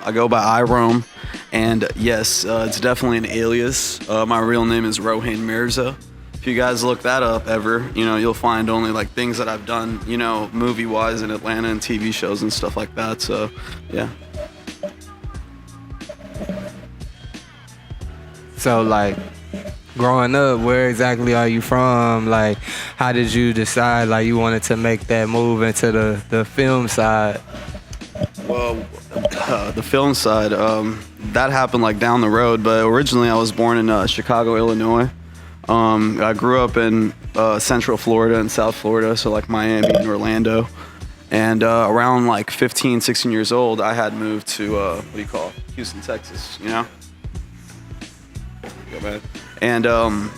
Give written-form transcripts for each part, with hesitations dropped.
I go by iRome, and yes, it's definitely an alias. My real name is Rohan Mirza. If you guys look that up ever, you'll find only like things that I've done, movie-wise in Atlanta and TV shows and stuff like that. So, yeah. So, like, growing up, where exactly are you from? Like, how did you decide, like, you wanted to make that move into the film side? Well, the film side, that happened, like, down the road. But originally, I was born in Chicago, Illinois. I grew up in Central Florida and South Florida, so, like, Miami and Orlando. And around, like, 15, 16 years old, I had moved to, Houston, Texas, Go back. And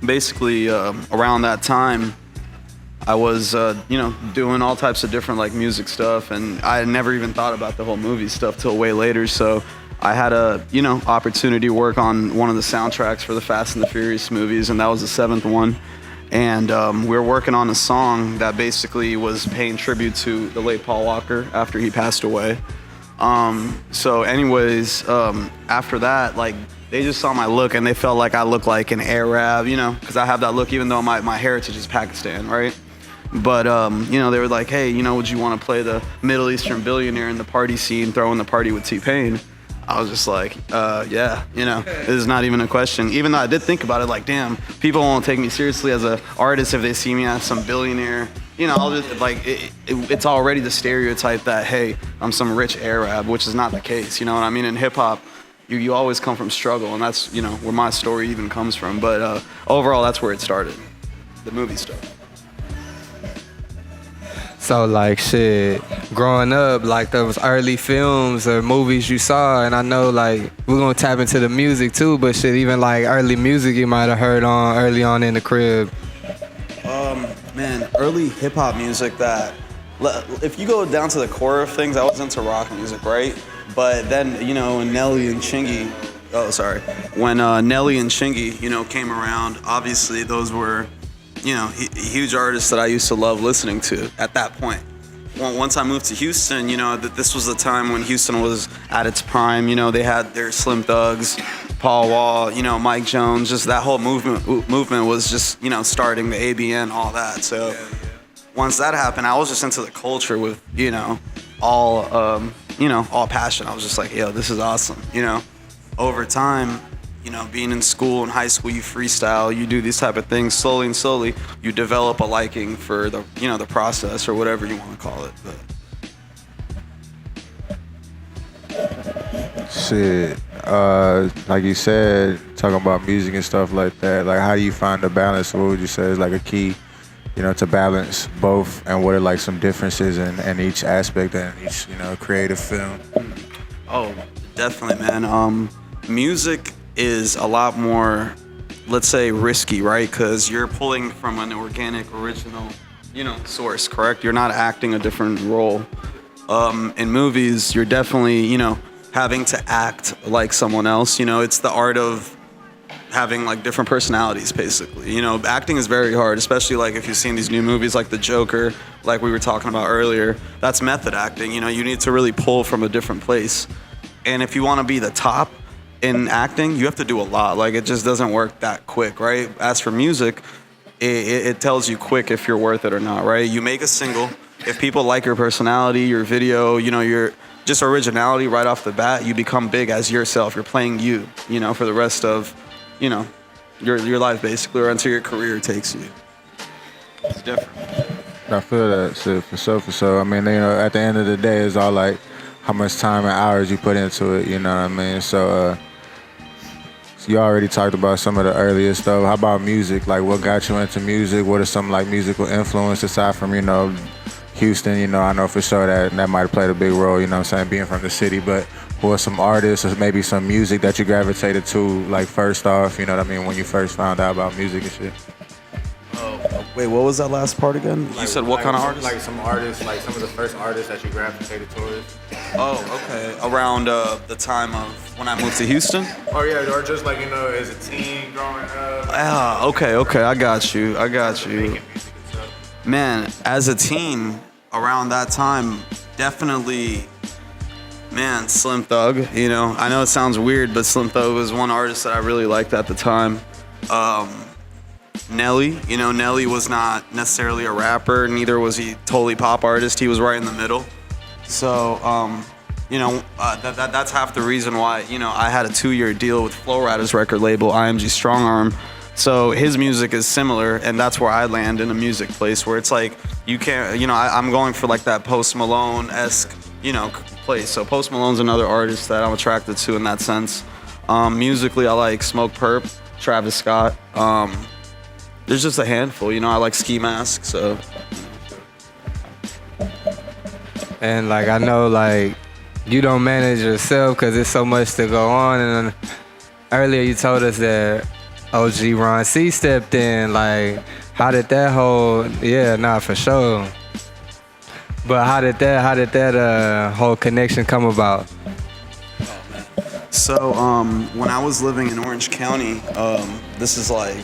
basically around that time, I was doing all types of different like music stuff, and I never even thought about the whole movie stuff till way later. So I had a opportunity to work on one of the soundtracks for the Fast and the Furious movies, and that was the 7th one. And we were working on a song that basically was paying tribute to the late Paul Walker after he passed away. So anyways, after that, like, they just saw my look and they felt like I looked like an Arab, because I have that look even though my heritage is Pakistan, right? But, they were like, hey, would you want to play the Middle Eastern billionaire in the party scene, throwing the party with T-Pain? I was just like, yeah, this is not even a question. Even though I did think about it, like, damn, people won't take me seriously as an artist if they see me as some billionaire. I'll just, like, it's already the stereotype that, hey, I'm some rich Arab, which is not the case, you know what I mean? In hip-hop, you always come from struggle, and that's, where my story even comes from. But overall, that's where it started, the movie stuff. So, like, shit, growing up, like, those early films or movies you saw, and I know, like, we're gonna tap into the music too, but shit, even, like, early music you might have heard on early on in the crib. Man, early hip-hop music that, if you go down to the core of things, I was into rock music, right? But then, when Nelly and Chingy, when Nelly and Chingy, came around, obviously those were, huge artists that I used to love listening to at that point. Once I moved to Houston, this was the time when Houston was at its prime. They had their Slim Thugs, Paul Wall, Mike Jones, just that whole movement was just, starting, the ABN, all that. So once that happened, I was just into the culture with, all passion. I was just like, yo, this is awesome. Over time, being in school, in high school, you freestyle, you do these type of things slowly and slowly, you develop a liking for the, the process or whatever you want to call it. But. Shit, like you said, talking about music and stuff like that, like, how do you find the balance? What would you say is like a key, to balance both, and what are like some differences in each aspect and each, creative film? Oh, definitely, man. Music is a lot more, let's say, risky, right? Because you're pulling from an organic, original, source, correct? You're not acting a different role. In movies, you're definitely, having to act like someone else. It's the art of having like different personalities, basically. Acting is very hard, especially like if you've seen these new movies like The Joker, like we were talking about earlier. That's method acting. You need to really pull from a different place. And if you want to be the top in acting, you have to do a lot. Like, it just doesn't work that quick, right? As for music, it tells you quick if you're worth it or not, right? You make a single. If people like your personality, your video, your just originality right off the bat, you become big as yourself. You're playing you, for the rest of, your life, basically, or until your career takes you. It's different. I feel that shit, for sure. I mean, at the end of the day, it's all like how much time and hours you put into it, you know what I mean? So you already talked about some of the earlier stuff. How about music? Like, what got you into music? What are some like musical influences aside from, Houston? I know for sure that might have played a big role, being from the city, but who are some artists or maybe some music that you gravitated to, like, first off, you know what I mean, when you first found out about music and shit? Wait, what was that last part again? You said what kind of artists? Like some artists, like some of the first artists that you gravitated towards. Oh, okay. Around the time of when I moved to Houston? Oh, yeah, or just like, as a teen growing up. Ah, okay, I got you. Man, as a teen, around that time, definitely Man, Slim Thug, you know, I know it sounds weird, but Slim Thug was one artist that I really liked at the time. Nelly, you know, Nelly was not necessarily a rapper, neither was he totally pop artist. He was right in the middle. So, you know, that's half the reason why, you know, I had a 2-year deal with Flo Rida's record label, IMG Strongarm. So his music is similar, and that's where I land in a music place where it's like, you can't, you know, I'm going for like that Post Malone-esque, you know, place. So Post Malone's another artist that I'm attracted to in that sense. Musically, I like Smoke Perp, Travis Scott. There's just a handful, you know, I like Ski Mask, so. And like I know like you don't manage yourself because there's so much to go on. And earlier you told us that OG Ron C stepped in. Like, how did that whole? Yeah, nah, for sure. But how did that whole connection come about? So when I was living in Orange County, this is like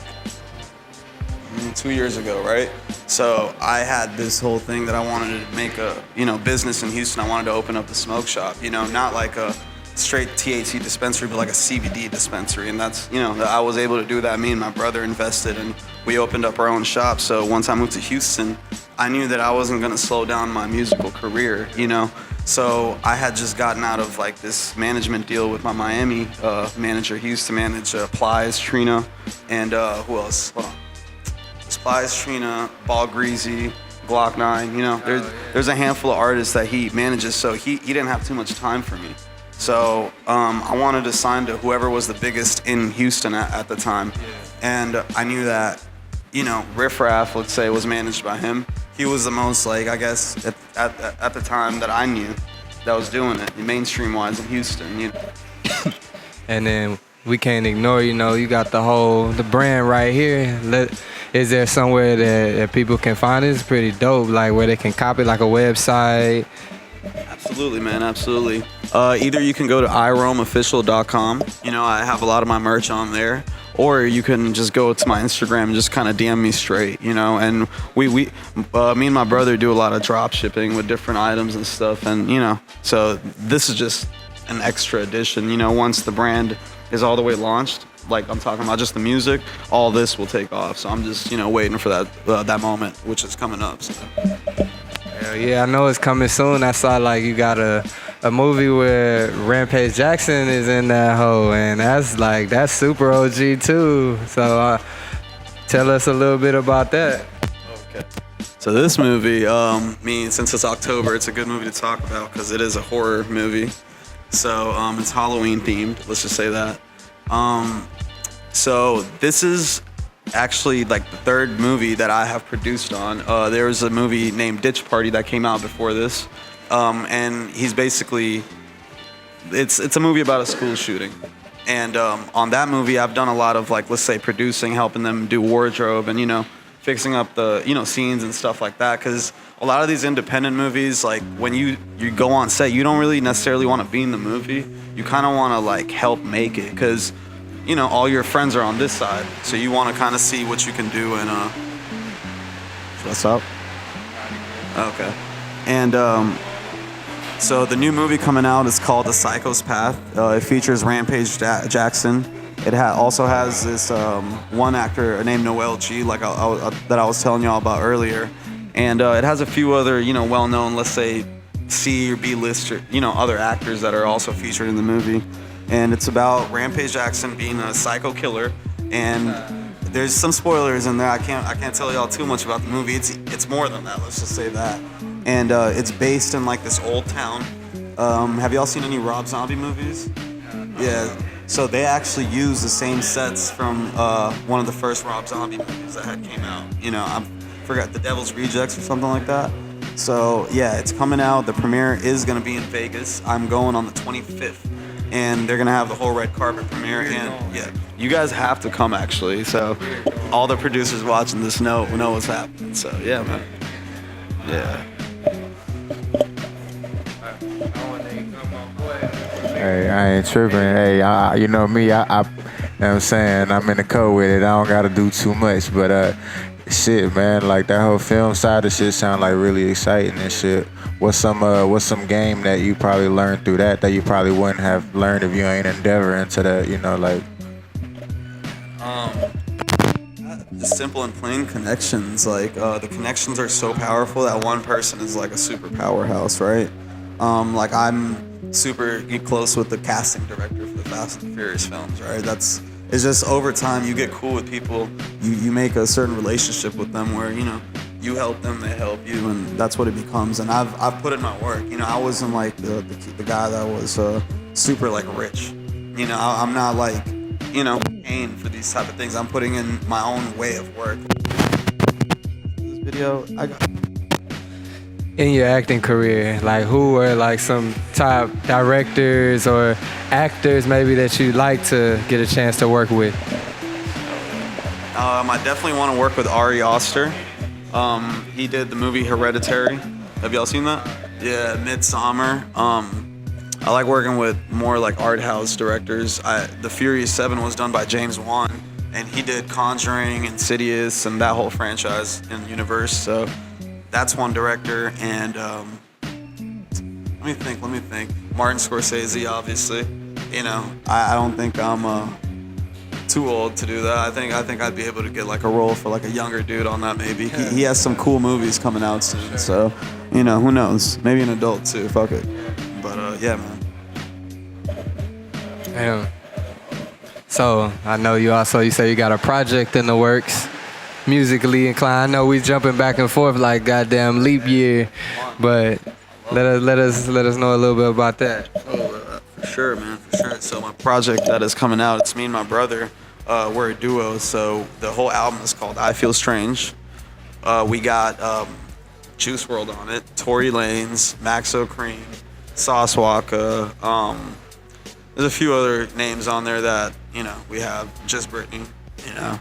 2 years ago, right? So I had this whole thing that I wanted to make a, you know, business in Houston. I wanted to open up a smoke shop, you know, not like a straight THC dispensary, but like a CBD dispensary. And that's, you know, I was able to do that. Me and my brother invested and we opened up our own shop. So once I moved to Houston, I knew that I wasn't gonna slow down my musical career, you know? So I had just gotten out of like this management deal with my Miami manager. He used to manage Plies, Trina, and who else? Hold on. Plies, Trina, Ball Greasy, Glock 9, you know, there's a handful of artists that he manages, so he didn't have too much time for me. So I wanted to sign to whoever was the biggest in Houston at the time. And I knew that, you know, Riff Raff, let's say, was managed by him. He was the most, like, I guess, at the time that I knew that was doing it, mainstream-wise in Houston, you know. And then we can't ignore, you know, you got the brand right here. Is there somewhere that people can find it? It's pretty dope, like where they can copy, like a website. Absolutely, man, absolutely. Either you can go to iRomeofficial.com. You know, I have a lot of my merch on there. Or you can just go to my Instagram and just kind of DM me straight, you know. And me and my brother do a lot of drop shipping with different items and stuff. And, you know, so this is just an extra addition. You know, once the brand is all the way launched, like I'm talking about just the music, all this will take off. So I'm just, you know, waiting for that moment, which is coming up. So. Hell yeah, I know it's coming soon. I saw like you got a movie where Rampage Jackson is in that hole, and that's super OG too. So tell us a little bit about that. Okay. So this movie, since it's October, it's a good movie to talk about because it is a horror movie. So it's Halloween themed. Let's just say that. So this is actually like the third movie that I have produced on. There was a movie named Ditch Party that came out before this. And he's basically, it's a movie about a school shooting. And on that movie, I've done a lot of like, let's say producing, helping them do wardrobe and, you know, fixing up the, you know, scenes and stuff like that. Because a lot of these independent movies, like when you go on set, you don't really necessarily want to be in the movie. You kind of want to like help make it because, you know, all your friends are on this side. So you want to kind of see what you can do and, what's up? Okay. And, so the new movie coming out is called The Psycho's Path. It features Rampage Jackson. It also has this one actor named Noel G, like that I was telling y'all about earlier. And it has a few other, you know, well-known, let's say, C or B list, or, you know, other actors that are also featured in the movie. And it's about Rampage Jackson being a psycho killer. And there's some spoilers in there. I can't tell y'all too much about the movie. It's more than that. Let's just say that. And it's based in like this old town. Have y'all seen any Rob Zombie movies? Yeah. So they actually use the same sets from one of the first Rob Zombie movies that had came out. You know, I forgot, The Devil's Rejects or something like that. So yeah, it's coming out. The premiere is gonna be in Vegas. I'm going on the 25th. And they're gonna have the whole red carpet premiere. And yeah, you guys have to come actually. So all the producers watching this know what's happening. So yeah, man. Yeah. Hey, I ain't tripping. Hey, you know me, I you know what I'm saying, I'm in the code with it. I don't gotta do too much, but shit, man, like that whole film side of shit sound like really exciting and shit. what's some game that you probably learned through that you probably wouldn't have learned if you ain't endeavor into that, you know, like. Just simple and plain connections. Like the connections are so powerful that one person is like a super powerhouse, right? Like I'm super close with the casting director for the Fast and Furious films, right? It's just over time you get cool with people, you make a certain relationship with them where, you know, you help them, they help you, and that's what it becomes. And I've put in my work. You know, I wasn't like the guy that was super like rich. You know, I'm not like, you know, paying for these type of things. I'm putting in my own way of work. This video, In your acting career, like who are like some top directors or actors maybe that you'd like to get a chance to work with? I definitely want to work with Ari Aster. He did the movie Hereditary. Have y'all seen that? Yeah, Midsommar. I like working with more like art house directors. The Furious 7 was done by James Wan, and he did Conjuring, Insidious, and that whole franchise in the universe. So that's one director. And let me think. Martin Scorsese, obviously. You know, I don't think I'm too old to do that. I think I'd be able to get like a role for like a younger dude on that maybe. He has some cool movies coming out soon. So, you know, who knows? Maybe an adult too. Fuck it. But yeah, man. Damn. So I know you say you got a project in the works, musically inclined. I know we jumping back and forth like goddamn leap year, but let us know a little bit about that. For sure, man, for sure. So my project that is coming out, it's me and my brother. We're a duo, so the whole album is called I Feel Strange. We got Juice WRLD on it, Tory Lanez, Maxo Kream, Sauce Walka. There's a few other names on there that, you know, we have, just Brittany, you know.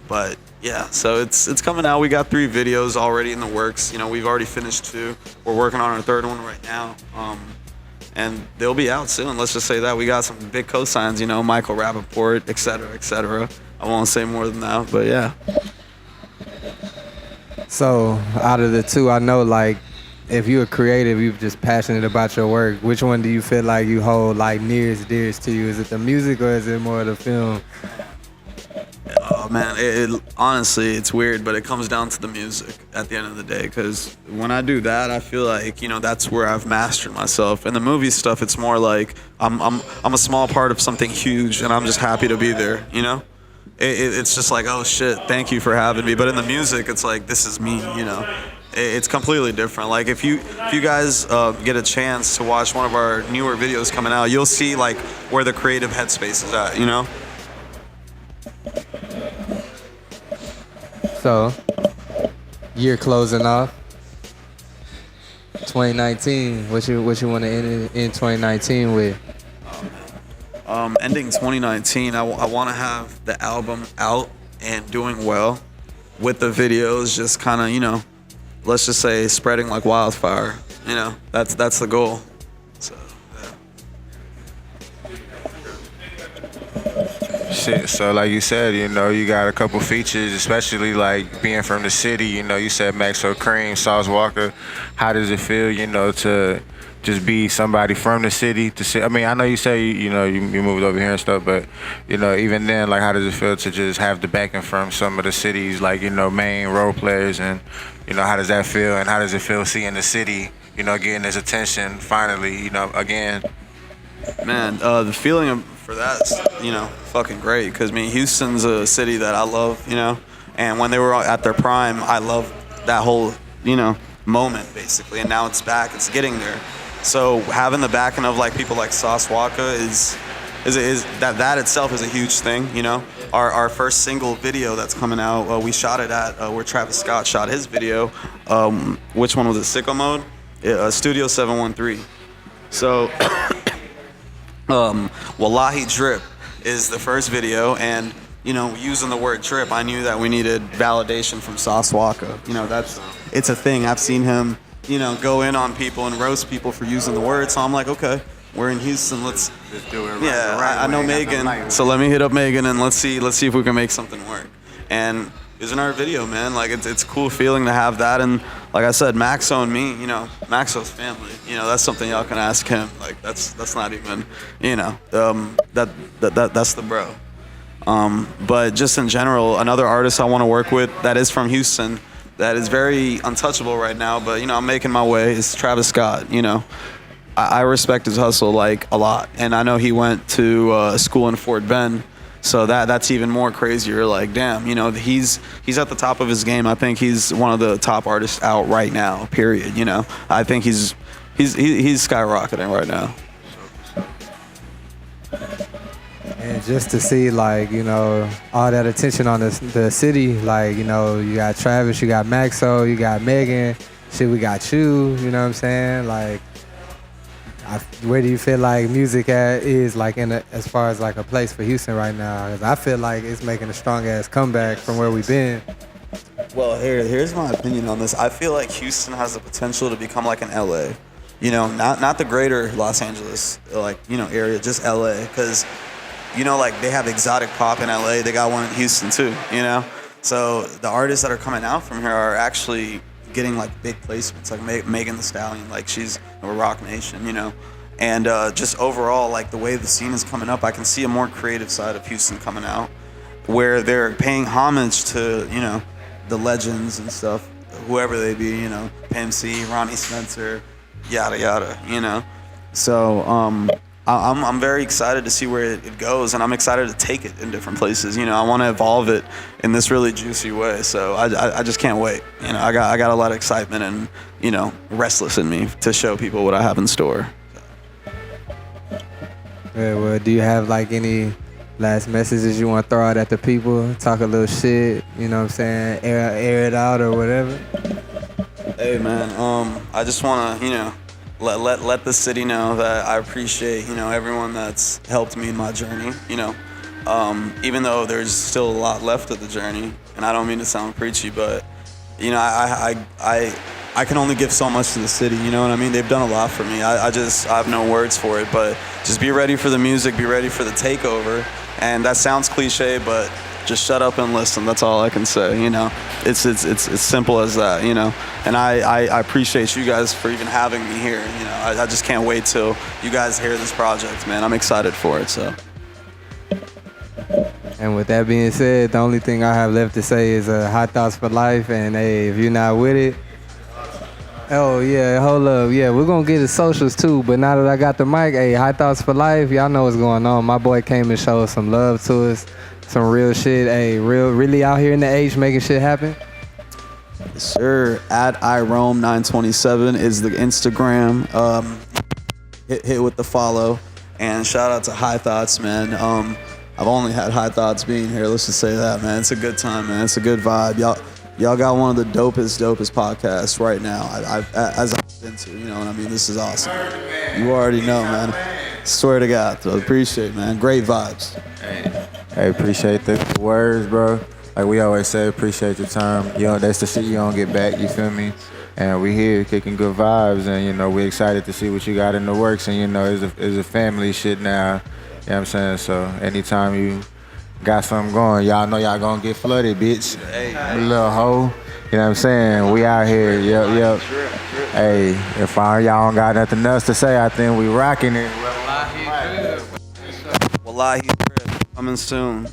But yeah, so it's coming out. We got 3 videos already in the works. You know, we've already finished 2. We're working on our 3rd one right now. And they'll be out soon. Let's just say that. We got some big cosigns, you know, Michael Rappaport, et cetera, et cetera. I won't say more than that, but yeah. So out of the 2, I know like if you're creative, you're just passionate about your work, which one do you feel like you hold like nearest, dearest to you? Is it the music or is it more the film? Oh man, it honestly, it's weird, but it comes down to the music at the end of the day. Because when I do that, I feel like, you know, that's where I've mastered myself. And the movie stuff, it's more like I'm a small part of something huge, and I'm just happy to be there. You know, it's just like, oh shit, thank you for having me. But in the music, it's like, this is me. You know, it's completely different. Like if you guys get a chance to watch one of our newer videos coming out, you'll see like where the creative headspace is at. You know. So, year closing off, 2019. What you want to end in 2019 with? Ending 2019, I want to have the album out and doing well, with the videos just kind of, you know, let's just say spreading like wildfire. You know, that's the goal. So. Shit, so like you said, you know, you got a couple features, especially like being from the city, you know, you said Maxo Kream, Sauce Walka. How does it feel, you know, to just be somebody from the city to see? I mean, I know you say, you know, you moved over here and stuff, but, you know, even then, like, how does it feel to just have the backing from some of the cities, like, you know, main role players, and, you know, how does that feel, and how does it feel seeing the city, you know, getting its attention finally, you know, again? Man, the feeling for that's, you know, fucking great. Because, I mean, Houston's a city that I love, you know. And when they were at their prime, I loved that whole, you know, moment, basically. And now it's back. It's getting there. So having the backing of, like, people like Sauce Walka is that itself is a huge thing, you know. Our first single video that's coming out, we shot it at where Travis Scott shot his video. Which one was it? Sicko Mode? Studio 713. So... Wallahi Drip is the first video, and, you know, using the word drip, I knew that we needed validation from Sauce Walka. You know, it's a thing. I've seen him, you know, go in on people and roast people for using the word, so I'm like, okay, we're in Houston, let's do it right. Yeah, I know Megan, so let me hit up Megan and let's see if we can make something work. And is in our video, man. Like it's a cool feeling to have that, and like I said, Maxo and me, Maxo's family. That's something y'all can ask him. Like that's not even, that's the bro. But just in general, another artist I want to work with that is from Houston, that is very untouchable right now, but I'm making my way, is Travis Scott. I respect his hustle like a lot, and I know he went to school in Fort Bend. So that's even more crazier. Like, damn, he's at the top of his game. I think he's one of the top artists out right now. Period. I think he's skyrocketing right now. And just to see, like, all that attention on the city, like, you got Travis, you got Maxo, you got Megan, shit, we got you. You know what I'm saying? Like, where do you feel like music is like as far as like a place for Houston right now? 'Cause I feel like it's making a strong ass comeback from where we've been. Well, here's my opinion on this. I feel like Houston has the potential to become like an LA. Not the greater Los Angeles area, just LA. Because like they have exotic pop in LA. They got one in Houston too. So the artists that are coming out from here are actually getting like big placements, like Megan Thee Stallion, like she's a Rock Nation, and just overall, like the way the scene is coming up, I can see a more creative side of Houston coming out, where they're paying homage to the legends and stuff, whoever they be, Pam C, Ronnie Spencer, yada yada, So I'm very excited to see where it goes, and I'm excited to take it in different places. I want to evolve it in this really juicy way. So I just can't wait. I got a lot of excitement and restless in me to show people what I have in store. Yeah, well, do you have like any last messages you want to throw out at the people? Talk a little shit, you know what I'm saying? Air it out or whatever. Hey man, I just want to let the city know that I appreciate, everyone that's helped me in my journey, even though there's still a lot left of the journey, and I don't mean to sound preachy, but, I can only give so much to the city, you know what I mean? They've done a lot for me. I have no words for it, but just be ready for the music, be ready for the takeover, and that sounds cliche, but just shut up and listen. That's all I can say. It's simple as that. And I appreciate you guys for even having me here. I just can't wait till you guys hear this project, man. I'm excited for it. So. And with that being said, the only thing I have left to say is high thoughts for life. And hey, if you're not with it, oh yeah, hold up, yeah, we're gonna get the socials too. But now that I got the mic, hey, high thoughts for life. Y'all know what's going on. My boy came and showed some love to us. Some real shit, really out here in the H making shit happen. Yes, sir. At iRome 927 is the Instagram. Hit with the follow, and shout out to High Thoughts, man. I've only had high thoughts being here. Let's just say that, man. It's a good time, man. It's a good vibe. Y'all got one of the dopest podcasts right now. As I've been to, you know what I mean. This is awesome. You already know, man. Swear to God, so appreciate, man. Great vibes. Hey, appreciate the words, bro. Like we always say, appreciate your time. That's the shit you don't get back, you feel me? And we here kicking good vibes, and we excited to see what you got in the works, and it's a family shit now. You know what I'm saying? So anytime you got something going, y'all know y'all gonna get flooded, bitch. Hey, little hoe. You know what I'm saying? We out here, yep. Hey, if y'all don't got nothing else to say, I think we rocking it. Wallahi, coming soon.